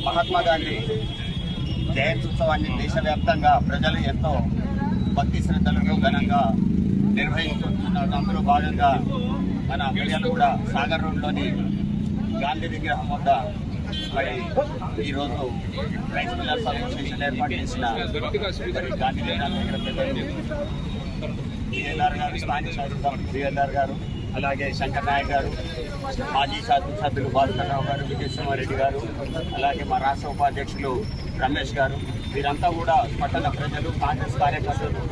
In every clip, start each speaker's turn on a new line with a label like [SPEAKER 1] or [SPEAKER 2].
[SPEAKER 1] మహాత్మా గాంధీ జయంత్యుత్సవాన్ని దేశవ్యాప్తంగా ప్రజలు ఎంతో భక్తి శ్రద్ధలతో ఘనంగా నిర్వహిస్తున్నారు. అందులో భాగంగా మన మీడియాలో కూడా సాగర్ రోడ్లోని గాంధీ విగ్రహం వద్ద మరి ఈరోజు రైస్ మిల్లర్స్ అసోసియేషన్ ఏర్పాటు చేసిన గాంధీ విగ్రహం దగ్గర బిఎల్ఆర్ గారు, స్థానిక శాసనసభ్యులు బిఎల్ఆర్ గారు, అలాగే శంకర్ నాయక్ గారు, మాజీ శాసనసభ్యులు భాస్కర్ రావు గారు, విజయసింహారెడ్డి గారు, అలాగే మా రాష్ట్ర ఉపాధ్యక్షులు రమేష్ గారు, వీరంతా కూడా పట్టణ ప్రజలు, కాంగ్రెస్ కార్యకర్తలు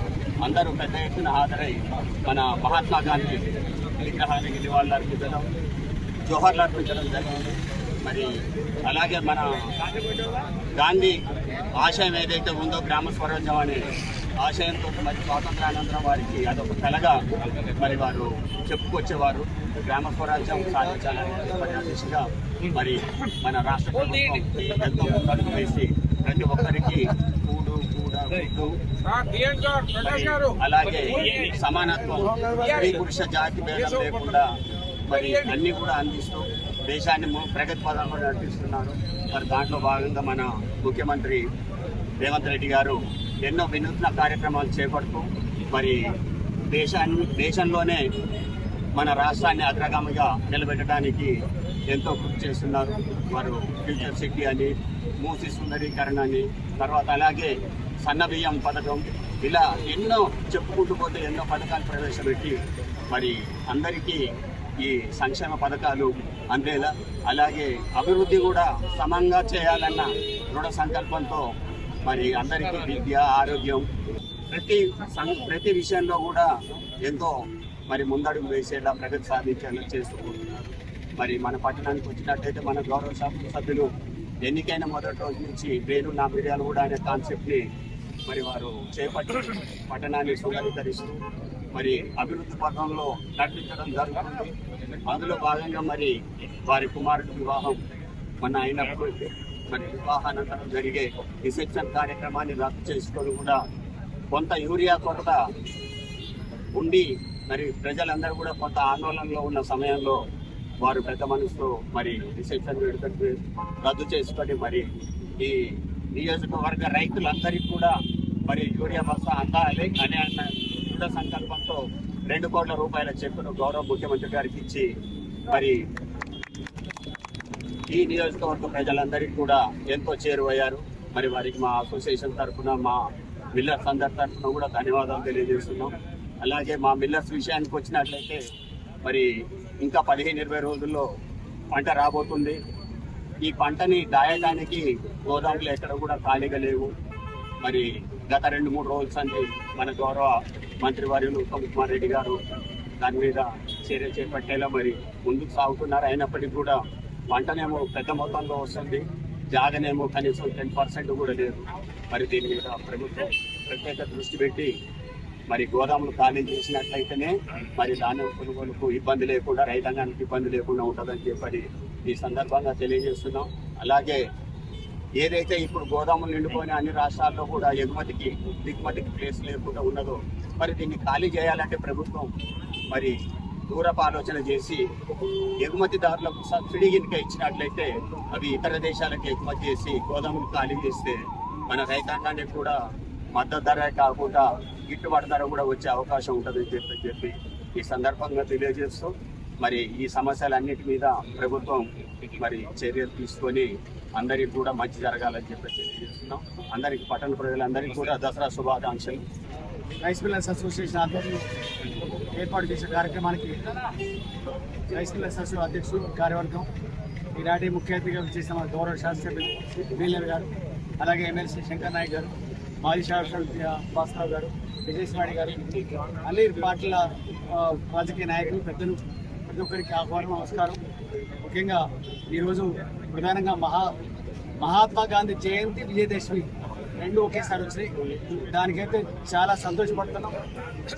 [SPEAKER 1] అందరూ పెద్ద ఎత్తున హాజరై మన మహాత్మా గాంధీ విగ్రహానికి నివాళులర్పించడం, జోహార్లర్పించడం జరిగింది. మరి అలాగే మన గాంధీ ఆశయం ఏదైతే ఉందో గ్రామ స్వరాజ్యం అనే ఆశయంతో మరి స్వాతంత్రానంతరం వారికి అదొక కలగా మరి వారు చెప్పుకొచ్చేవారు. గ్రామ స్వరాజ్యం సాధించాలనే దిశగా మరి మన రాష్ట్ర ప్రభుత్వం ఎంతో ముందడుగు వేసి ప్రతి ఒక్కరికి కూడు అలాగే సమానత్వం, స్త్రీ పురుష జాతి భేదం లేకుండా మరి అన్ని కూడా అందిస్తూ దేశాన్ని ప్రగతి పదంలో నడిపిస్తున్నారు. మరి దాంట్లో భాగంగా మన ముఖ్యమంత్రి రేవంత్ రెడ్డి గారు ఎన్నో వినూత్న కార్యక్రమాలు చేపడుతూ మరి దేశంలోనే మన రాష్ట్రాన్ని అగ్రగామిగా నిలబెట్టడానికి ఎంతో కృషి చేస్తున్నారు. వారు ఫ్యూచర్ సిటీ అని, మూసి సుందరీకరణ అని, తర్వాత అలాగే సన్నబియ్యం పథకం, ఇలా ఎన్నో చెప్పుకుంటూ పోతే ఎన్నో పథకాలు ప్రవేశపెట్టి మరి అందరికీ ఈ సంక్షేమ పథకాలు అందేలా, అలాగే అభివృద్ధి కూడా సమంగా చేయాలన్న దృఢ సంకల్పంతో మరి అందరికీ విద్య, ఆరోగ్యం ప్రతి విషయంలో కూడా ఎంతో మరి ముందడుగు వేసేలా, ప్రగతి సాధించేలా చేసుకుంటున్నారు. మరి మన పట్టణానికి వచ్చినట్టయితే మన గౌరవ సభ్యులు ఎన్నికైన మొదటి రోజు నుంచి నేను నా మీడియాలు కూడా అనే కాన్సెప్ట్ని మరి వారు చేపట్టి పట్టణాన్ని సుందరీకరిస్తూ మరి అభివృద్ధి పథంలో నడిపించడం జరుగుతుంది. అందులో భాగంగా మరి వారి కుమారుడి వివాహం మన అయినప్పుడు మరి వివాహానంతరం జరిగే రిసెప్షన్ కార్యక్రమాన్ని రద్దు చేసుకొని కూడా కొంత యూరియా కొరత ఉండి మరి ప్రజలందరూ కూడా కొంత ఆందోళనలో ఉన్న సమయంలో వారు పెద్ద మనసుతో మరి రిసెప్షన్ వేడుకలు రద్దు చేసుకొని మరి ఈ నియోజకవర్గ రైతులందరికీ కూడా మరి యూరియా బస్తా అందాలి అనే దృఢ సంకల్పంతో 2 కోట్ల రూపాయల చెక్కును గౌరవ ముఖ్యమంత్రి గారికి ఇచ్చి మరి ఈ నియోజకవర్గ ప్రజలందరికీ కూడా ఎంతో చేరువయ్యారు. మరి వారికి మా అసోసియేషన్ తరఫున, మా మిల్లర్స్ అందరి తరఫున కూడా ధన్యవాదాలు తెలియజేస్తున్నాం. అలాగే మా మిల్లర్స్ విషయానికి వచ్చినట్లయితే మరి ఇంకా 15-20 రోజుల్లో పంట రాబోతుంది. ఈ పంటని దాయడానికి గోదాములు ఎక్కడ కూడా ఖాళీగా లేవు. మరి గత 2-3 రోజుల నుండి మన గౌరవ మంత్రివర్యులు ఉత్తమ్ కుమార్ రెడ్డి గారు దాని మీద చర్య చేపట్టేలా మరి ముందుకు సాగుతున్నారు. అయినప్పటికీ కూడా పంటనేమో పెద్ద మొత్తంలో వస్తుంది, జాగనేమో కనీసం 10% కూడా లేదు. మరి దీని మీద ప్రభుత్వం ప్రత్యేక దృష్టి పెట్టి మరి గోదాములు ఖాళీ చేసినట్లయితేనే మరి ధాన్యం కొనుగోలుకు ఇబ్బంది లేకుండా, రైతాంగానికి ఇబ్బంది లేకుండా ఉంటుందని చెప్పి ఈ సందర్భంగా తెలియజేస్తున్నాం. అలాగే ఏదైతే ఇప్పుడు గోదాములు నిండుకొని అన్ని రాష్ట్రాల్లో కూడా ఎగుమతికి దిగుమతికి ప్లేస్ లేకుండా ఉన్నదో మరి దీన్ని ఖాళీ చేయాలంటే ప్రభుత్వం మరి దూరపు ఆలోచన చేసి ఎగుమతిదారులకు సబ్సిడీ కింద ఇచ్చినట్లయితే అవి ఇతర దేశాలకు ఎగుమతి చేసి గోదాములు ఖాళీ చేస్తే మన రైతాంగానికి కూడా మద్దతు ధర కాకుండా గిట్టుబాటు ధర కూడా వచ్చే అవకాశం ఉంటుందని చెప్పి ఈ సందర్భంగా తెలియజేస్తూ మరి ఈ సమస్యలన్నిటి మీద ప్రభుత్వం మరి చర్యలు తీసుకొని అందరికీ కూడా మంచి జరగాలని చెప్పి తెలియజేస్తున్నాం. అందరికీ పట్టణ ప్రజలందరికీ కూడా దసరా శుభాకాంక్షలు.
[SPEAKER 2] రైస్ మిల్లర్స్ అసోసియేషన్ ఆధ్వర్యంలో ఏర్పాటు చేసే కార్యక్రమానికి రైస్ మిల్లర్స్ అసోసియేషన్ అధ్యక్షులు కార్యవర్గం ఈనాటి ముఖ్య అతిథిగా చేసిన మన గౌరవ శాసనసభ్యులు వీలర్ గారు, అలాగే ఎమ్మెల్సీ శంకర్ నాయక్ గారు, మాజీ శాసనసభ్యులు భాస్కర్ గారు, విజయస్వాణి గారు, అన్ని పార్టీల రాజకీయ నాయకులు, పెద్దలు, ప్రతి ఒక్కరికి ఆహ్వానం, నమస్కారం. ముఖ్యంగా ఈరోజు ప్రధానంగా మహాత్మా గాంధీ జయంతి, విజయదశమి రెండు ఒకేసారి వచ్చినాయి. దానికైతే చాలా సంతోషపడుతున్నాం,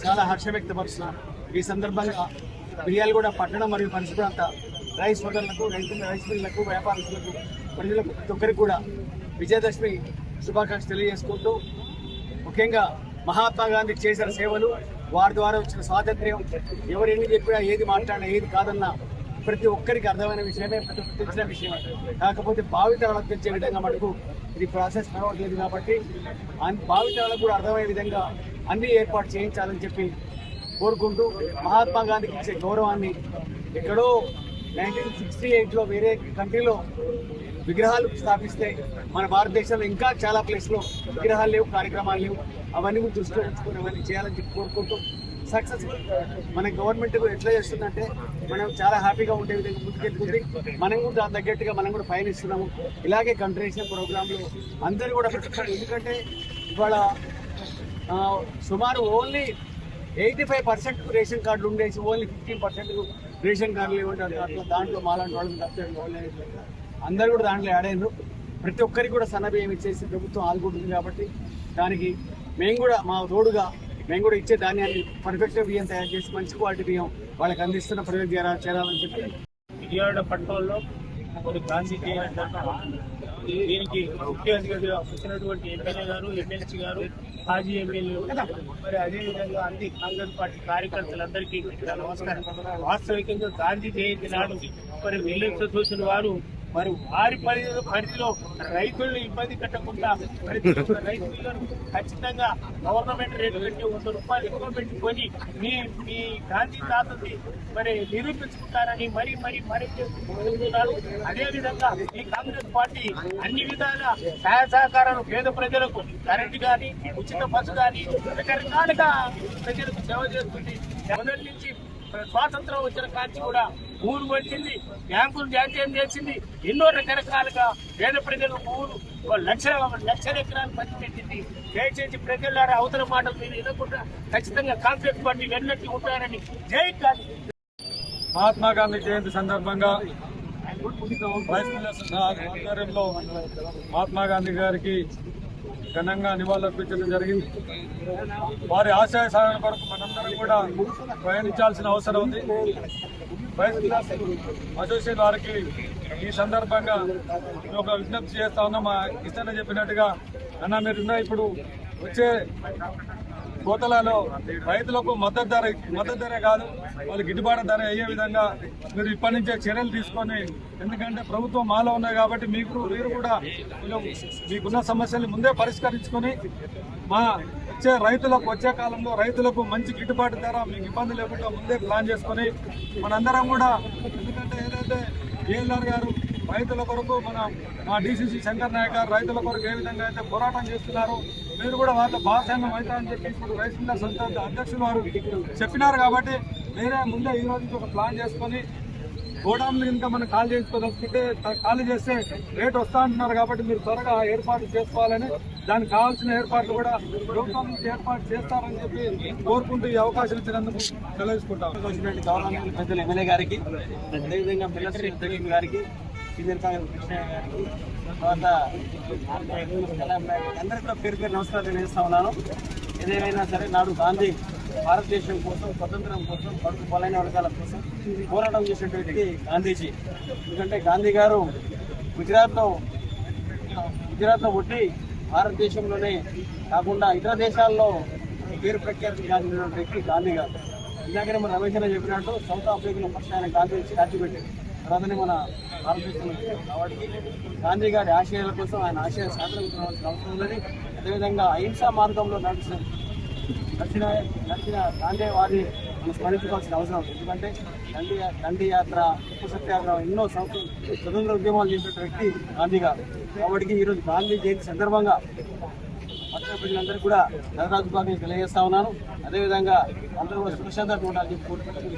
[SPEAKER 2] చాలా హర్షం వ్యక్తపరుస్తున్నాం. ఈ సందర్భంగా మిర్యాలగూడ పట్టణం మరియు పరిసర ప్రాంత రైస్ సోదరులకు, రైస్ మిల్లులకు, వ్యాపారస్తులకు, ప్రజలకు ప్రతి ఒక్కరికి కూడా విజయదశమి శుభాకాంక్షలు తెలియజేసుకుంటూ, ముఖ్యంగా మహాత్మా గాంధీ చేసిన సేవలు, వారి ద్వారా వచ్చిన స్వాతంత్ర్యం, ఎవరు ఎన్ని చెప్పినా, ఏది మాట్లాడినా, ఏది కాదన్నా ప్రతి ఒక్కరికి అర్థమైన విషయమే, ప్రతి ఒక్కరికి తెలిసిన విషయమే. కాకపోతే భావితరాలకు తెచ్చే విధంగా మనకు ఇది ప్రాసెస్ నడవట్లేదు కాబట్టి భావితరాలకు కూడా అర్థమయ్యే విధంగా అన్ని ఏర్పాటు చేయించాలని చెప్పి కోరుకుంటూ, మహాత్మా గాంధీకి ఇచ్చే గౌరవాన్ని ఎక్కడో 1968లో వేరే కంట్రీలో విగ్రహాలు స్థాపిస్తే మన భారతదేశంలో ఇంకా చాలా ప్లేస్లో విగ్రహాలు లేవు, కార్యక్రమాలు లేవు. అవన్నీ కూడా దృష్టిలో ఉంచుకొని అవన్నీ చేయాలని చెప్పి కోరుకుంటూ, సక్సెస్ఫుల్ మన గవర్నమెంట్ ఎట్లా చేస్తుందంటే మనం చాలా హ్యాపీగా ఉండే విధంగా ముందుకెళ్తుంది. మనం కూడా దాని తగ్గట్టుగా మనం కూడా పయనిస్తున్నాము. ఇలాగే కంట్రీషన్ ప్రోగ్రాంలు అందరూ కూడా పెట్టుకుంటారు. ఎందుకంటే ఇవాళ సుమారు ఓన్లీ 85% రేషన్ కార్డులు ఉండేసి ఓన్లీ 15% రేషన్ కార్డులు ఇవ్వండి. అట్లా దాంట్లో మాలాంటి వాళ్ళని తప్ప అందరూ కూడా దాంట్లో యాడ్ అయినారు. ప్రతి ఒక్కరికి కూడా సన్నబియ్యం ఇచ్చేసి ప్రభుత్వం ఆదుకుంటుంది కాబట్టి దానికి మేము కూడా మా తోడుగా మేము కూడా ఇచ్చే ధాన్యాన్ని పర్ఫెక్ట్గా బియ్యం తయారు చేసి మంచి క్వాలిటీ బియ్యం వాళ్ళకి అందిస్తున్న ప్రజలకు చేరాలని చెప్పి
[SPEAKER 3] విజయవాడ పట్టణంలో కొన్ని గాంధీ దీనికి ముఖ్య అతిథిగా వచ్చినటువంటి ఎమ్మెల్యే గారు, ఎమ్మెల్సీ గారు, మాజీ ఎమ్మెల్యేలు, మరి అదేవిధంగా అన్ని కాంగ్రెస్ పార్టీ కార్యకర్తలందరికీ నమస్కారం. వాస్తవికంగా గాంధీ జయంతి నాడు మరి మిల్లర్స్ అసోసియేషన్ వారు మరి వారి పరిధిలో రైతులను ఇబ్బంది పెట్టకుండా ప్రతి ఒక్క రైతులను ఖచ్చితంగా గవర్నమెంట్ రేటు పెట్టి 100 రూపాయలు ఎక్కువ పెట్టుకొని మీ గాంధీ తాతని మరి నిరూపించుకుంటారని మరి చెప్తున్నారు. అదేవిధంగా ఈ కాంగ్రెస్ పార్టీ అన్ని విధాల సహాయ సహకారాలు పేద ప్రజలకు, కరెంటు కానీ, ఉచిత బస్సు కానీ రకరకాలుగా ప్రజలకు సేవ చేస్తుంది. మొదటి నుంచి స్వాతంత్రం వచ్చిన కాంచి కూడా ఊరు వచ్చింది, బ్యాంకులు జాతీయం చేసింది, ఎన్నో రకరకాలుగా పేద ప్రజలు ఊరు లక్షల ఎకరాలు పంచిపెట్టింది. దయచేసి ప్రజలారా అవతల మాటలు మీరు వినకుండా ఖచ్చితంగా కాంగ్రెస్ పార్టీ వెన్నట్టు ఉంటారని జై గాంధీ.
[SPEAKER 2] మహాత్మా గాంధీ జయంతి సందర్భంగా రైస్ మిల్లర్స్ ఆధ్వర్యంలో మహాత్మా గాంధీ గారికి ఘనంగా నివాళులర్పించడం జరిగింది. వారి ఆశయ సాధన కొరకు మనందరం కూడా ప్రయాణించాల్సిన అవసరం ఉంది. రైస్ మిల్లర్స్ అసోసియేషన్ వారికి ఈ సందర్భంగా ఒక విజ్ఞప్తి చేస్తా ఉన్నాం. మా కిష్టన్న చెప్పినట్టుగా అన్న మీరున్న ఇప్పుడు వచ్చే కోతలలో రైతులకు మద్దతు ధరే కాదు, వాళ్ళు గిట్టుబాటు ధర అయ్యే విధంగా మీరు ఇప్పటి నుంచే చర్యలు తీసుకొని, ఎందుకంటే ప్రభుత్వం మాలో ఉన్నాయి కాబట్టి మీరు కూడా మీకున్న సమస్యలు ముందే పరిష్కరించుకొని మా వచ్చే కాలంలో రైతులకు మంచి గిట్టుబాటు ధర మీకు ఇబ్బంది లేకుండా ముందే ప్లాన్ చేసుకొని మనందరం కూడా, ఎందుకంటే ఏదైతే ఏఎల్ఆర్ గారు రైతుల కొరకు మా డీసీసీ శంకర్ నాయక్ గారు రైతుల కొరకు ఏ విధంగా అయితే పోరాటం చేస్తున్నారు, మీరు కూడా వాళ్ళ భాగస్వామ్యం అవుతారని చెప్పి ఇప్పుడు రైస్ మిల్లర్స్ అధ్యక్షులు వారు చెప్పినారు. కాబట్టి మీరే ముందే ఈ రోజు ఒక ప్లాన్ చేసుకొని గోడాంలు ఇంకా మనం ఖాళీ చేసుకోదలుచుకుంటే ఖాళీ చేస్తే రేటు వస్తా అంటున్నారు. కాబట్టి మీరు త్వరగా ఏర్పాటు చేసుకోవాలని
[SPEAKER 4] దానికి కావాల్సిన ఏర్పాట్లు కూడా ప్రభుత్వం నుంచి ఏర్పాటు చేస్తారని చెప్పి కోరుకుంటూ ఈ అవకాశం ఇచ్చినందుకు సెలవుకుంటాం.
[SPEAKER 2] వచ్చినటువంటి గౌరవనీయులు పెద్దలు ఎమ్మెల్యే గారికి, అదేవిధంగా పిల్లశ్రీ ఉద్యోగి గారికి, సీనియర్ కాంగ్రెస్ కృష్ణయ్య గారికి, తర్వాత అందరికీ కూడా పేరు పేరు నమస్కారం తెలియజేస్తా ఉన్నాను. ఏదేమైనా సరే నాడు గాంధీ భారతదేశం కోసం, స్వతంత్రం కోసం, బడుగు బలైన వర్గాల కోసం పోరాటం చేసినటువంటి గాంధీజీ. ఎందుకంటే గాంధీ గారు గుజరాత్లో పుట్టి భారతదేశంలోనే కాకుండా ఇతర దేశాల్లో పేరు ప్రఖ్యాతి గాంధించినటువంటి వ్యక్తి గాంధీ గారు. ఇందాకనే మన రమేష్ గారు చెప్పినట్టు సౌత్ ఆఫ్రికాలో ఫస్ట్ ఆయన గాంధీ స్టాచ్యూ పెట్టారు, తర్వాతనే మన భారతదేశంలో కాబట్టి గాంధీ గారి ఆశయాల కోసం, ఆయన ఆశయ సాధన అవసరం ఉందని, అదేవిధంగా అహింసా మార్గంలో నడిచిన గాంధీవాది మనం స్మరించుకోవాల్సిన అవసరం ఉంది. ఎందుకంటే దండి యాత్ర, ఉప్పు సత్యాగ్రహం, ఎన్నో స్వతంత్ర ఉద్యమాలు చేసిన వ్యక్తి గాంధీ గారు. కాబట్టి ఈరోజు గాంధీ జయంతి సందర్భంగా పట్టణ ప్రజలందరికీ కూడా దసరా శుభాకాంక్షలు తెలియజేస్తా ఉన్నాను. అదేవిధంగా అందరూ కూడా సురక్షితంగా ఉండాలని కోరుకుంటున్నాను.